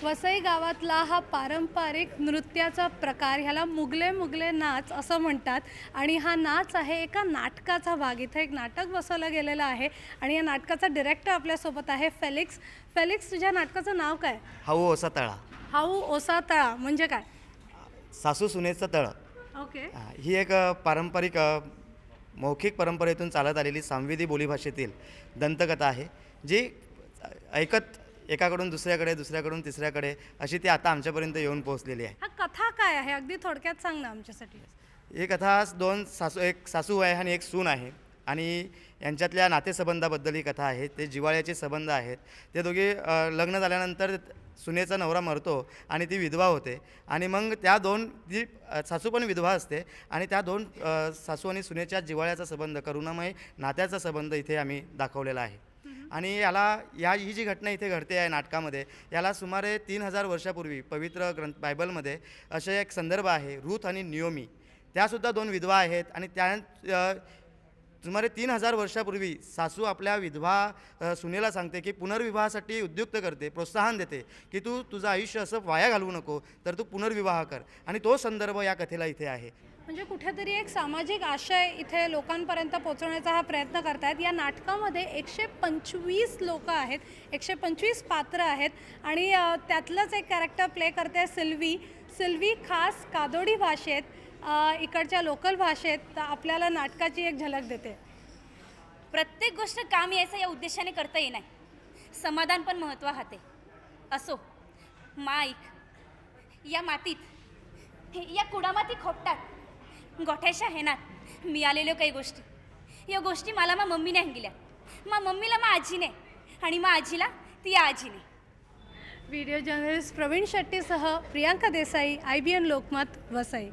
वसई गावातला हा पारंपरिक नृत्याचा प्रकार ह्याला मुगले मुगले नाच असं म्हणतात आणि हा नाच आहे एका नाटकाचा भाग. इथं एक नाटक बसवलं गेलेलं आहे आणि या नाटकाचा डिरेक्टर आपल्यासोबत आहे फेलिक्स. फेलिक्स, तुझ्या नाटकाचं नाव काय? हाऊ ओसा तळा. हाऊ ओसा तळा म्हणजे काय? सासू सुनेचं तळं. ओके. ही एक पारंपरिक मौखिक परंपरेतून चालत आलेली सांवेदी बोलीभाषेतील दंतकथा आहे, जी ऐकत एकाकडून दुसऱ्याकडे, दुसऱ्याकडून तिसऱ्याकडे अशी ती आता आमच्यापर्यंत येऊन पोहोचलेली आहे. हा कथा काय आहे अगदी थोडक्यात सांग ना आमच्यासाठी. ही कथा एक सासू आहे आणि एक सून आहे आणि यांच्यातल्या नातेसंबंधाबद्दल ही कथा आहे. ते जिव्हाळ्याचे संबंध आहेत. ते दोघे लग्न झाल्यानंतर सुनेचा नवरा मरतो आणि ती विधवा होते आणि मग ती सासू पण विधवा असते आणि त्या दोन सासू आणि सुनेच्या जिव्हाळ्याचा संबंध, करुणामय नात्याचा संबंध इथे आम्ही दाखवलेला आहे. आणि ही जी घटना इथे घडते आहे नाटकामध्ये, याला सुमारे 3000 वर्षापूर्वी पवित्र बायबलमध्ये असे एक संदर्भ आहे. रूथ आणि नियोमी त्यासुद्धा दोन विधवा आहेत आणि सुमारे 3000 वर्षापूर्वी सासू आपल्या विधवा सुनेला सांगते की पुनर्विवाहासाठी उद्युक्त करते, प्रोत्साहन देते की तुझं आयुष्य असं वाया घालवू नको, तर तू पुनर्विवाह कर. आणि तो संदर्भ या कथेला इथे आहे. म्हणजे कुठेतरी एक सामाजिक आशय इथे लोकांपर्यंत पोहोचवण्याचा हा प्रयत्न करतायत. या नाटकामध्ये 125 लोक आहेत, 125 पात्र आहेत आणि त्यातलंच एक कॅरेक्टर प्ले करते सिल्वी. सिल्वी खास कादोडी भाषेत, इकडच्या लोकल भाषेत आपल्याला नाटकाची एक झलक देते. प्रत्येक गोष्ट काम यायचं या उद्देशाने करता येणार. समाधान पण महत्त्व हाते असो. माईक या मातीत, या कुडामाती खोपटात गोठ्याशा हेनात मिळालेल्या काही गोष्टी, या गोष्टी मला मम्मीने सांगितल्या. मम्मीला आजीने आणि आजीला ती आजीने. व्हिडिओ जर्नलिस्ट प्रवीण शेट्टीसह प्रियांका देसाई, IBN लोकमत, वसई.